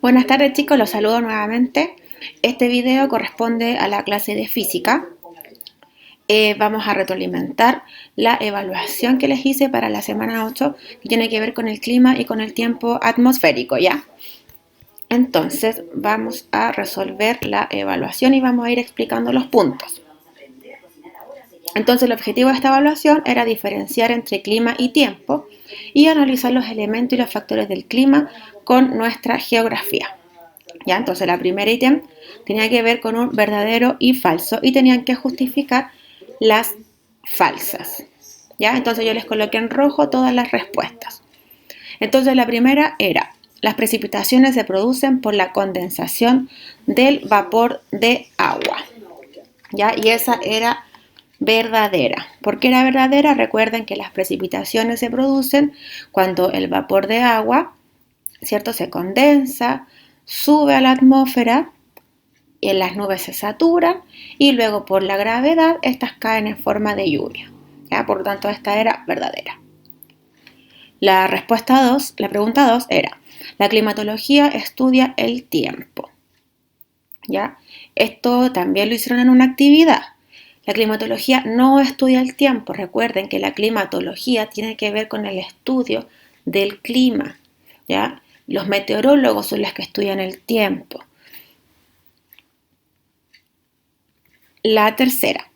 Buenas tardes chicos, los saludo nuevamente. Este video corresponde a la clase de física. Vamos a retroalimentar la evaluación que les hice para la semana 8, que tiene que ver con el clima y con el tiempo atmosférico, ¿ya? Entonces vamos a resolver la evaluación y vamos a ir explicando los puntos. Entonces el objetivo de esta evaluación era diferenciar entre clima y tiempo y analizar los elementos y los factores del clima con nuestra geografía. ¿Ya? Entonces la primera ítem tenía que ver con un verdadero y falso y tenían que justificar las falsas. ¿Ya? Entonces yo les coloqué en rojo todas las respuestas. Entonces la primera era: las precipitaciones se producen por la condensación del vapor de agua. ¿Ya? Y esa era verdadera. ¿Por qué era verdadera? Recuerden que las precipitaciones se producen cuando el vapor de agua, ¿cierto?, se condensa, sube a la atmósfera y en las nubes se saturan y luego por la gravedad estas caen en forma de lluvia. ¿Ya? Por lo tanto, esta era verdadera. La pregunta 2 era: la climatología estudia el tiempo. ¿Ya? Esto también lo hicieron en una actividad. La climatología no estudia el tiempo. Recuerden que la climatología tiene que ver con el estudio del clima, ¿ya? Los meteorólogos son los que estudian el tiempo. La tercera: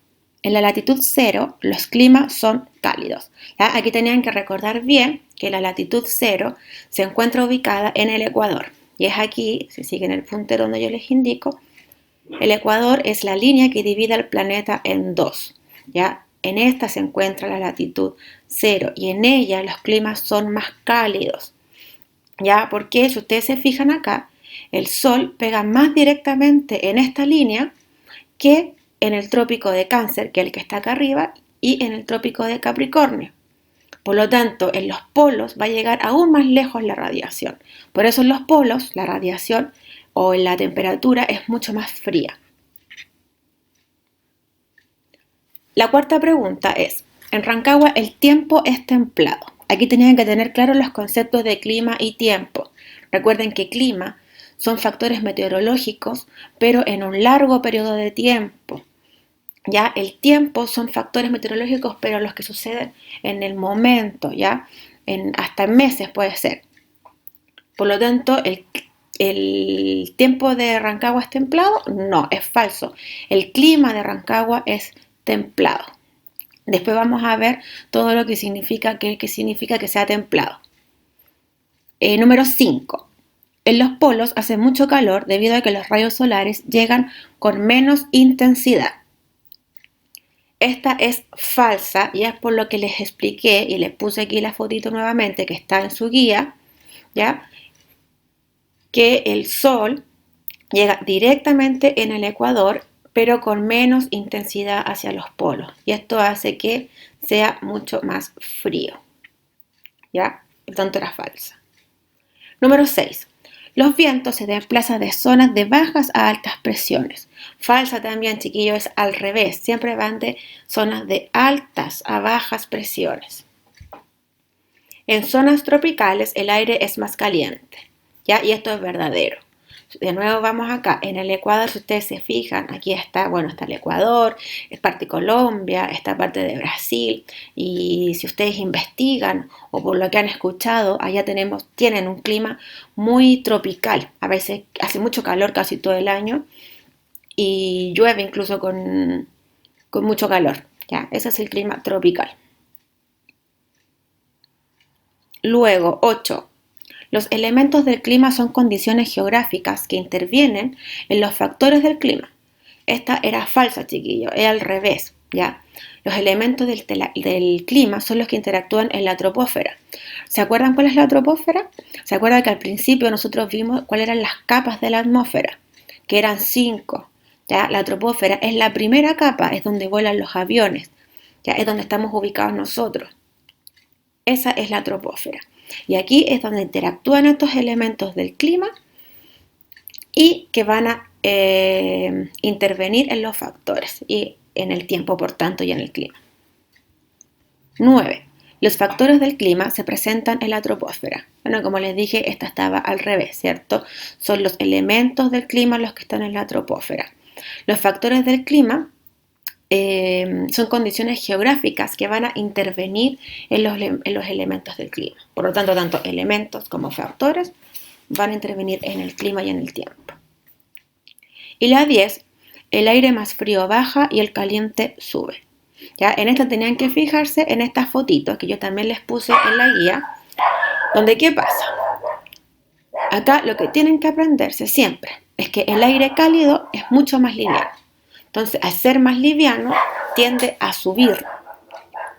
en la latitud 0 los climas son cálidos. ¿Ya? Aquí tenían que recordar bien que la latitud 0 se encuentra ubicada en el Ecuador. Y es aquí, si siguen el puntero donde yo les indico, el Ecuador es la línea que divide al planeta en dos. ¿Ya? En esta se encuentra la latitud 0 y en ella los climas son más cálidos. ¿Ya? Porque si ustedes se fijan acá, el sol pega más directamente en esta línea que en el trópico de Cáncer, que es el que está acá arriba, y en el trópico de Capricornio. Por lo tanto, en los polos va a llegar aún más lejos la radiación. Por eso en los polos la radiación o la temperatura es mucho más fría. La cuarta pregunta es: en Rancagua el tiempo es templado. Aquí tenían que tener claros los conceptos de clima y tiempo. Recuerden que clima son factores meteorológicos, pero en un largo periodo de tiempo. ¿Ya? El tiempo son factores meteorológicos, pero los que suceden en el momento, ¿ya? Hasta en meses puede ser. Por lo tanto, ¿el tiempo de Rancagua es templado? No, es falso. El clima de Rancagua es templado. Después vamos a ver todo lo que significa que sea templado. Número 5. En los polos hace mucho calor debido a que los rayos solares llegan con menos intensidad. Esta es falsa y es por lo que les expliqué y les puse aquí la fotito nuevamente que está en su guía, ¿ya? Que el sol llega directamente en el Ecuador, pero con menos intensidad hacia los polos. Y esto hace que sea mucho más frío, ¿ya? Por tanto era falsa. Número 6. Los vientos se desplazan de zonas de bajas a altas presiones. Falsa también, chiquillos, es al revés. Siempre van de zonas de altas a bajas presiones. En zonas tropicales el aire es más caliente, ¿ya? Y esto es verdadero. De nuevo vamos acá, en el Ecuador, si ustedes se fijan, aquí está, está el Ecuador, es parte de Colombia, esta parte de Brasil, y si ustedes investigan o por lo que han escuchado, allá tienen un clima muy tropical, a veces hace mucho calor casi todo el año y llueve incluso con mucho calor, ¿ya? Ese es el clima tropical. Luego, 8. Los elementos del clima son condiciones geográficas que intervienen en los factores del clima. Esta era falsa, chiquillo, es al revés, ¿ya? Los elementos del clima son los que interactúan en la troposfera. ¿Se acuerdan cuál es la troposfera? ¿Se acuerdan que al principio nosotros vimos cuáles eran las capas de la atmósfera? Que eran 5, ¿ya? La troposfera es la primera capa, es donde vuelan los aviones, ¿ya? Es donde estamos ubicados nosotros. Esa es la troposfera. Y aquí es donde interactúan estos elementos del clima y que van a intervenir en los factores y en el tiempo, por tanto, y en el clima. 9. Los factores del clima se presentan en la troposfera. Bueno, como les dije, esta estaba al revés, ¿cierto? Son los elementos del clima los que están en la troposfera. Los factores del clima son condiciones geográficas que van a intervenir en los elementos del clima. Por lo tanto, tanto elementos como factores van a intervenir en el clima y en el tiempo. Y la 10, el aire más frío baja y el caliente sube. ¿Ya? En esta tenían que fijarse en estas fotitos que yo también les puse en la guía, donde ¿qué pasa? Acá lo que tienen que aprenderse siempre es que el aire cálido es mucho más liviano. Entonces, al ser más liviano, tiende a subir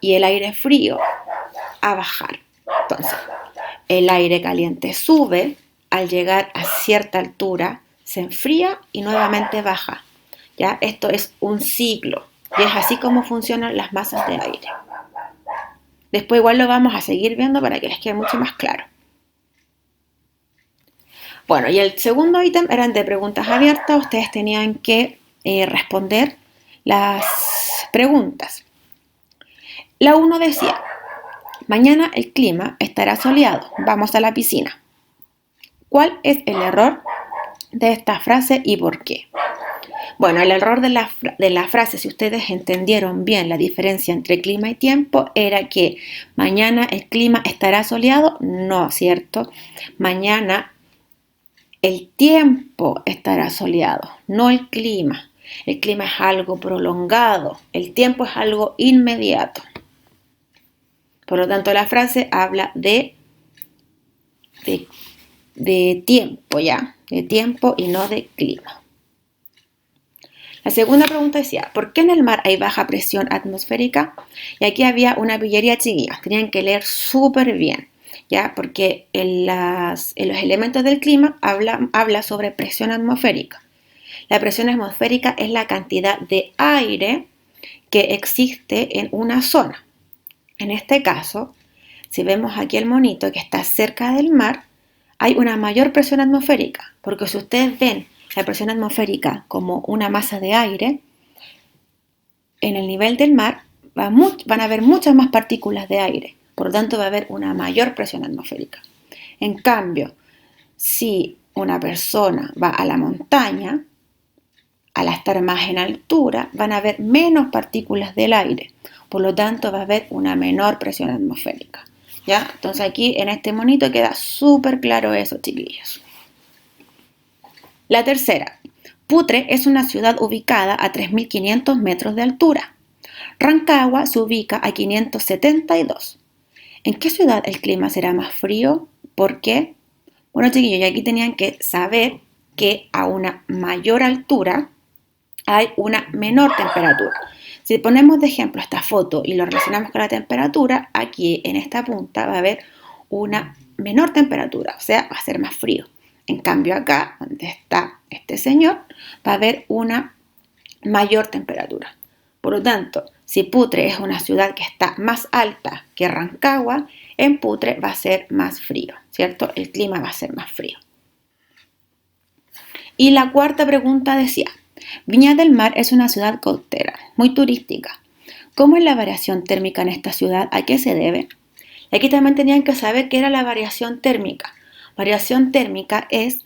y el aire frío a bajar. Entonces, el aire caliente sube, al llegar a cierta altura, se enfría y nuevamente baja. ¿Ya? Esto es un ciclo y es así como funcionan las masas de aire. Después igual lo vamos a seguir viendo para que les quede mucho más claro. Bueno, y el segundo ítem eran de preguntas abiertas. Ustedes tenían que responder las preguntas. La 1 decía, mañana el clima estará soleado, vamos a la piscina. ¿Cuál es el error de esta frase y por qué? Bueno, el error de la frase, si ustedes entendieron bien la diferencia entre clima y tiempo, era que mañana el clima estará soleado. No, ¿cierto? Mañana el tiempo estará soleado, no el clima. El clima es algo prolongado, el tiempo es algo inmediato. Por lo tanto, la frase habla de tiempo, ¿ya? De tiempo y no de clima. La segunda pregunta decía, ¿por qué en el mar hay baja presión atmosférica? Y aquí había una pillería, chiquillos, tenían que leer súper bien, ¿ya? Porque en los elementos del clima habla sobre presión atmosférica. La presión atmosférica es la cantidad de aire que existe en una zona. En este caso, si vemos aquí el monito que está cerca del mar, hay una mayor presión atmosférica, porque si ustedes ven la presión atmosférica como una masa de aire, en el nivel del mar van a haber muchas más partículas de aire, por lo tanto va a haber una mayor presión atmosférica. En cambio, si una persona va a la montaña, al estar más en altura, van a haber menos partículas del aire, por lo tanto va a haber una menor presión atmosférica. ¿Ya? Entonces aquí en este monito queda súper claro eso, chiquillos. La tercera, Putre es una ciudad ubicada a 3.500 metros de altura. Rancagua se ubica a 572. ¿En qué ciudad el clima será más frío? ¿Por qué? Bueno, chiquillos, y aquí tenían que saber que a una mayor altura hay una menor temperatura. Si ponemos de ejemplo esta foto y lo relacionamos con la temperatura, aquí en esta punta va a haber una menor temperatura, o sea, va a ser más frío. En cambio acá, donde está este señor, va a haber una mayor temperatura. Por lo tanto, si Putre es una ciudad que está más alta que Rancagua, en Putre va a ser más frío, ¿cierto? El clima va a ser más frío. Y la cuarta pregunta decía, Viña del Mar es una ciudad costera, muy turística. ¿Cómo es la variación térmica en esta ciudad? ¿A qué se debe? Y aquí también tenían que saber qué era la variación térmica. Variación térmica es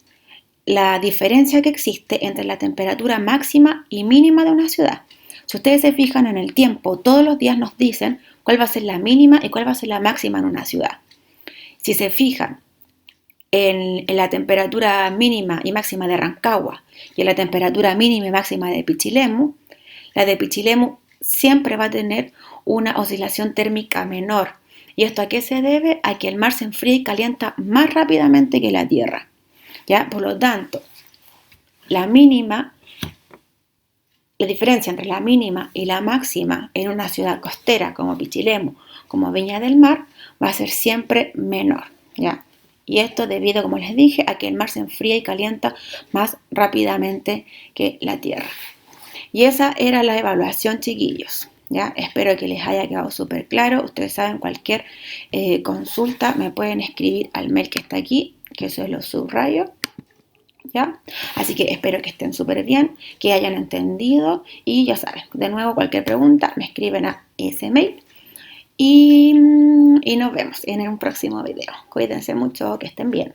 la diferencia que existe entre la temperatura máxima y mínima de una ciudad. Si ustedes se fijan en el tiempo, todos los días nos dicen cuál va a ser la mínima y cuál va a ser la máxima en una ciudad. Si se fijan en la temperatura mínima y máxima de Rancagua y en la temperatura mínima y máxima de Pichilemu, la de Pichilemu siempre va a tener una oscilación térmica menor. ¿Y esto a qué se debe? A que el mar se enfría y calienta más rápidamente que la tierra. ¿Ya? Por lo tanto, la diferencia entre la mínima y la máxima en una ciudad costera como Pichilemu, como Viña del Mar, va a ser siempre menor, ¿ya? Y esto debido, como les dije, a que el mar se enfría y calienta más rápidamente que la tierra. Y esa era la evaluación, chiquillos, ¿ya? Espero que les haya quedado súper claro. Ustedes saben, cualquier consulta me pueden escribir al mail que está aquí, que eso lo subrayo, ¿ya? Así que espero que estén súper bien, que hayan entendido y ya saben, de nuevo cualquier pregunta me escriben a ese mail y nos vemos en un próximo video. Cuídense mucho, que estén bien.